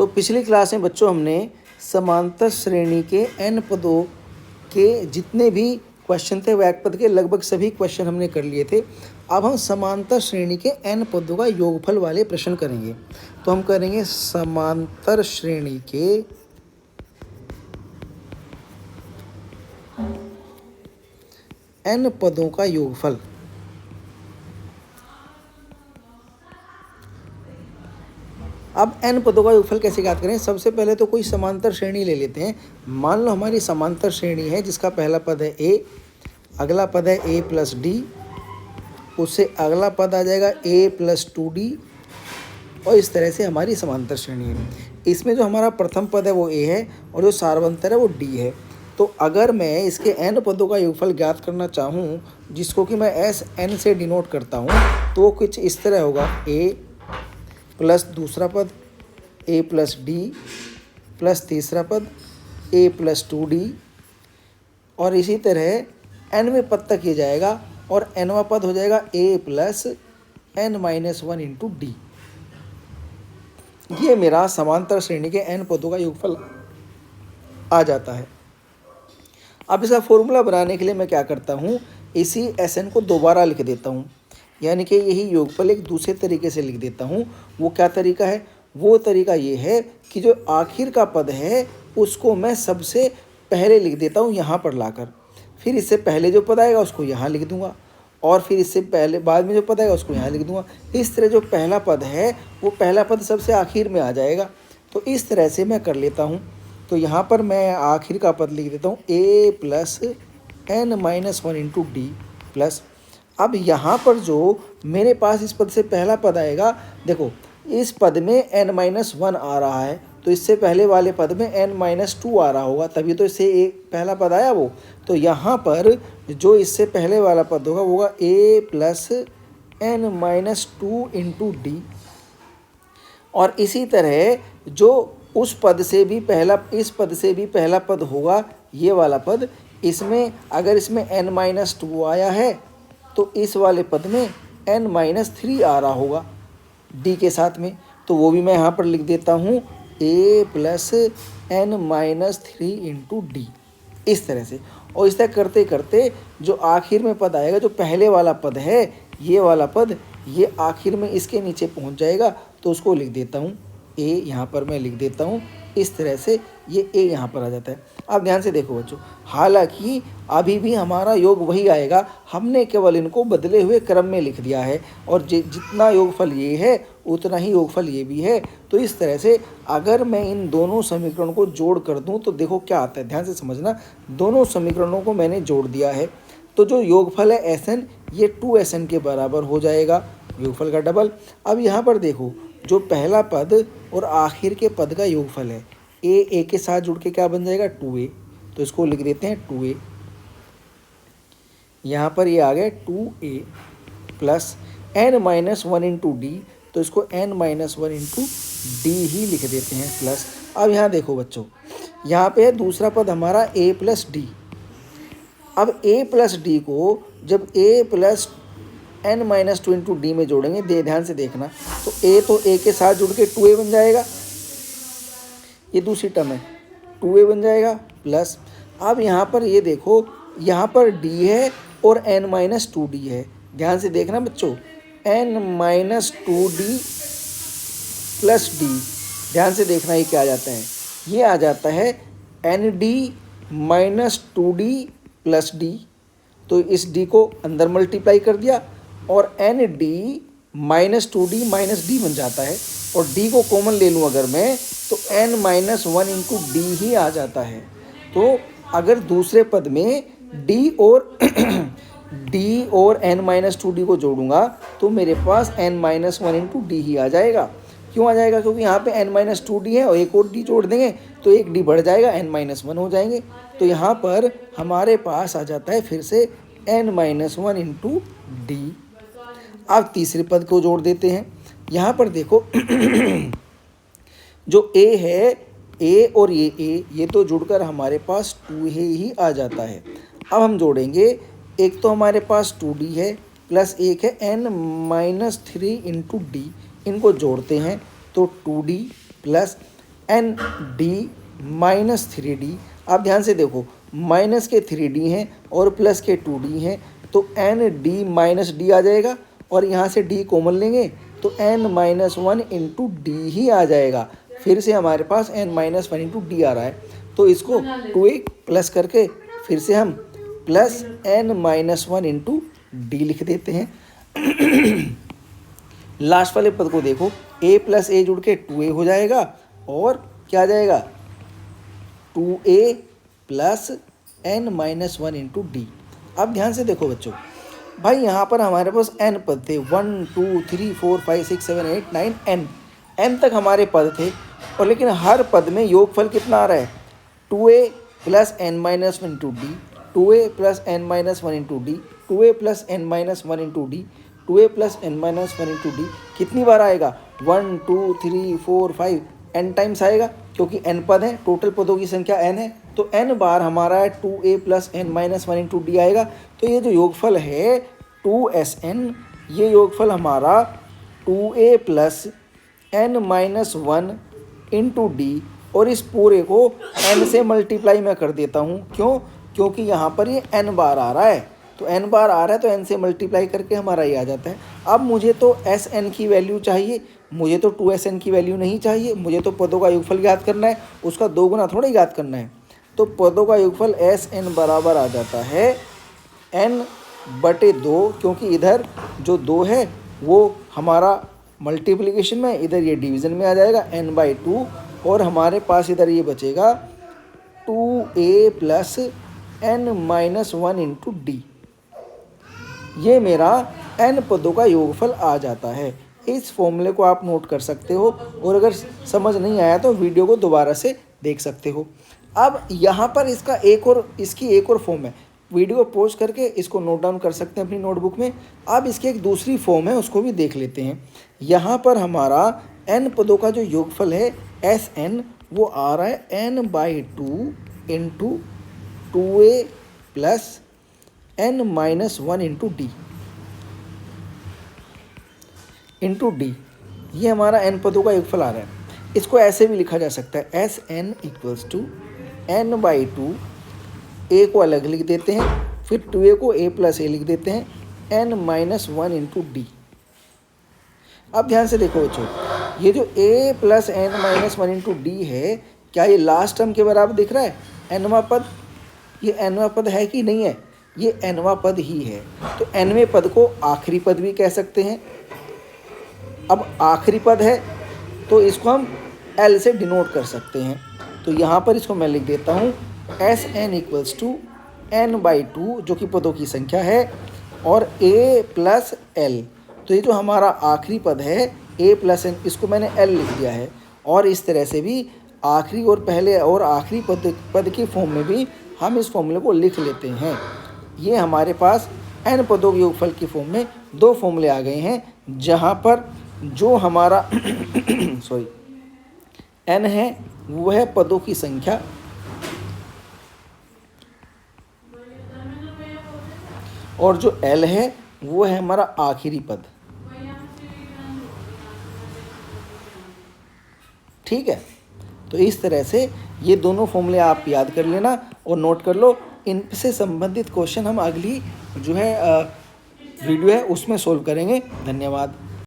तो पिछली क्लास में बच्चों हमने समांतर श्रेणी के n पदों के जितने भी क्वेश्चन थे वैक पद के लगभग सभी क्वेश्चन हमने कर लिए थे। अब हम समांतर श्रेणी के n पदों का योगफल वाले प्रश्न करेंगे। तो हम करेंगे समांतर श्रेणी के n पदों का योगफल। अब n पदों का योगफल कैसे ज्ञात करें? सबसे पहले तो कोई समांतर श्रेणी ले लेते हैं। मान लो हमारी समांतर श्रेणी है जिसका पहला पद है a, अगला पद है a प्लस डी, उससे अगला पद आ जाएगा a प्लस 2d और इस तरह से हमारी समांतर श्रेणी है। इसमें जो हमारा प्रथम पद है वो a है और जो सार्वंतर है वो d है। तो अगर मैं इसके n पदों का योगफल ज्ञात करना चाहूँ जिसको कि मैं एस n से डिनोट करता हूँ तो वो कुछ इस तरह होगा a प्लस दूसरा पद a प्लस डी प्लस तीसरा पद a प्लस 2d और इसी तरह nवें पद तक ये जाएगा और nवां पद हो जाएगा a plus n minus 1 into D. ये मेरा समांतर श्रेणी के n पदों का योगफल आ जाता है। अब इसका फॉर्मूला बनाने के लिए मैं क्या करता हूँ, इसी Sn को दोबारा लिख देता हूँ, यानी कि यही योगफल एक दूसरे तरीके से लिख देता हूँ। वो क्या तरीका है? वो तरीका ये है कि जो आखिर का पद है उसको मैं सबसे पहले लिख देता हूँ यहाँ पर लाकर, फिर इससे पहले जो पद आएगा उसको यहाँ लिख दूँगा और फिर इससे पहले बाद में जो पद आएगा उसको यहाँ लिख दूँगा। इस तरह जो पहला पद है वो पहला पद सबसे आखिर में आ जाएगा। तो इस तरह से मैं कर लेता हूँ। तो यहाँ पर मैं आखिर का पद लिख देता हूँ a plus n minus 1 into D plus. अब यहाँ पर जो मेरे पास इस पद से पहला पद आएगा, देखो इस पद में n माइनस 1 आ रहा है तो इससे पहले वाले पद में n माइनस 2 आ रहा होगा, तभी तो इससे एक पहला पद आया वो। तो यहाँ पर जो इससे पहले वाला पद होगा वो होगा a plus n minus 2 into D और इसी तरह जो उस पद से भी पहला इस पद से भी पहला पद होगा ये वाला पद, इसमें अगर इसमें n माइनस 2 आया है तो इस वाले पद में n माइनस 3 आ रहा होगा d के साथ में, तो वो भी मैं यहाँ पर लिख देता हूँ a plus n minus 3 into D इस तरह से। और इस तरह करते करते जो आखिर में पद आएगा, जो पहले वाला पद है ये वाला पद, ये आखिर में इसके नीचे पहुँच जाएगा तो उसको लिख देता हूँ a, यहाँ पर मैं लिख देता हूँ इस तरह से, ये a यहाँ पर आ जाता है। अब ध्यान से देखो बच्चों, हालांकि अभी भी हमारा योग वही आएगा, हमने केवल इनको बदले हुए क्रम में लिख दिया है और जितना योगफल ये है उतना ही योगफल ये भी है। तो इस तरह से अगर मैं इन दोनों समीकरणों को जोड़ कर दूं तो देखो क्या आता है, ध्यान से समझना। दोनों समीकरणों को मैंने जोड़ दिया है तो जो योगफल है Sn ये 2Sn के बराबर हो जाएगा, योगफल का डबल। अब यहाँ पर देखो जो पहला पद और आखिर के पद का योगफल है a के साथ जुड़ के क्या बन जाएगा 2a, तो इसको लिख देते हैं 2a। यहाँ पर ये आ गया 2a plus n minus 1 into D, तो इसको n माइनस 1 इंटू डी ही लिख देते हैं प्लस। अब यहाँ देखो बच्चों, यहाँ पे है दूसरा पद हमारा a प्लस डी। अब a प्लस डी को जब a plus n minus 2 into D में जोड़ेंगे, ध्यान से देखना, तो a के साथ जुड़ के 2a बन जाएगा, ये दूसरी टर्म है 2a बन जाएगा प्लस। अब यहाँ पर ये देखो, यहाँ पर d है और n माइनस 2d है, ध्यान से देखना बच्चों, n minus 2d plus d, ध्यान से देखना ये क्या आ जाता है, ये आ जाता है nd minus 2d plus d। तो इस d को अंदर मल्टीप्लाई कर दिया और nd minus 2d minus d बन जाता है और d को कॉमन ले लूँ अगर मैं तो n माइनस 1 इंटू डी ही आ जाता है। तो अगर दूसरे पद में d और n माइनस 2d को जोड़ूंगा तो मेरे पास n माइनस 1 इंटू डी ही आ जाएगा। क्यों आ जाएगा? क्योंकि यहाँ पे n माइनस 2d है और एक और d जोड़ देंगे तो एक d बढ़ जाएगा, n माइनस 1 हो जाएंगे। तो यहाँ पर हमारे पास आ जाता है फिर से n माइनस 1 इंटू डी। अब तीसरे पद को जोड़ देते हैं। यहाँ पर देखो जो a है, a और ये a, ये तो जुड़कर हमारे पास 2a ही आ जाता है। अब हम जोड़ेंगे, एक तो हमारे पास 2d है प्लस एक है n माइनस 3 इंटू डी, इनको जोड़ते हैं तो 2d plus N D minus 3d। आप ध्यान से देखो, माइनस के 3d हैं और प्लस के 2d हैं, तो एन डी माइनस डी आ जाएगा और यहाँ से d कॉमन लेंगे तो n माइनस 1 इंटू डी ही आ जाएगा। फिर से हमारे पास n माइनस 1 इंटू डी आ रहा है, तो इसको 2a प्लस करके फिर से हम plus n minus 1 into D लिख देते हैं। लास्ट वाले पद को देखो, a प्लस ए जुड़ के 2a हो जाएगा और क्या आ जाएगा 2a plus n minus 1 into D. अब ध्यान से देखो बच्चों, भाई यहाँ पर हमारे पास n पद थे, 1 2 3 4 5 6 7 8 9 n तक हमारे पद थे, और लेकिन हर पद में योगफल कितना आ रहा है 2a plus n minus 1 into D, 2a plus n minus 1 into D, 2a plus n minus 1 into D, 2a plus n minus 1 into D. कितनी बार आएगा 1 2 3 4 5 n टाइम्स आएगा, क्योंकि n पद है, टोटल पदों की संख्या n है, तो n बार हमारा 2a plus n minus 1 into D आएगा। तो ये जो योगफल है 2sn, ये योगफल हमारा 2a plus n minus 1 into D, और इस पूरे को n से मल्टीप्लाई मैं कर देता हूँ। क्यों? क्योंकि यहाँ पर ये n बार आ रहा है, तो n बार आ रहा है तो n से मल्टीप्लाई करके हमारा ये आ जाता है। अब मुझे तो sn की वैल्यू चाहिए, मुझे तो 2sn की वैल्यू नहीं चाहिए, मुझे तो पदों का योगफल याद करना है, उसका 2 गुना थोड़ा याद करना है। तो पदों का योगफल sn बराबर आ जाता है n बटे 2, क्योंकि इधर जो 2 है वो हमारा मल्टीप्लिकेशन में, इधर ये डिवीज़न में आ जाएगा n बाई 2, और हमारे पास इधर ये बचेगा 2a plus n minus 1 into D. ये मेरा n पदों का योगफल आ जाता है। इस फॉर्मूले को आप नोट कर सकते हो, और अगर समझ नहीं आया तो वीडियो को दोबारा से देख सकते हो। अब यहाँ पर इसकी एक और फॉर्म है, वीडियो पॉज करके इसको नोट डाउन कर सकते हैं अपनी नोटबुक में। अब इसकी एक दूसरी फॉर्म है, उसको भी देख लेते हैं। यहाँ पर हमारा n पदों का जो योगफल है Sn, वो आ रहा है n by 2 into 2a plus n minus 1 into D. ये हमारा n पदों का योगफल आ रहा है। इसको ऐसे भी लिखा जा सकता है Sn equals to n by 2, a को अलग लिख देते हैं, फिर 2a को a प्लस a लिख देते हैं, n माइनस 1 इंटू डी। अब ध्यान से देखो बच्चों, ये जो a plus n minus 1 into D है, क्या ये लास्ट टर्म के बराबर दिख रहा है nवां पद? ये nवां पद है कि नहीं है? ये nवां पद ही है। तो nवें पद को आखिरी पद भी कह सकते हैं। अब आखिरी पद है तो इसको हम l से डिनोट कर सकते हैं। तो यहाँ पर इसको मैं लिख देता हूँ Sn equals to n by 2, जो कि पदों की संख्या है, और a प्लस l। तो ये जो हमारा आखिरी पद है a प्लस n, इसको मैंने l लिख दिया है। और इस तरह से भी आखिरी और पहले और आखिरी पद की फॉर्म में भी हम इस फॉर्मूले को लिख लेते हैं। ये हमारे पास n पदों के योगफल की फॉर्म में 2 फॉर्मूले आ गए हैं, जहाँ पर जो हमारा n है वो है पदों की संख्या, और जो l है वो है हमारा आखिरी पद। ठीक है, तो इस तरह से ये दोनों फॉर्मूले आप याद कर लेना और नोट कर लो। इनसे संबंधित क्वेश्चन हम अगली जो है वीडियो है उसमें सोल्व करेंगे। धन्यवाद।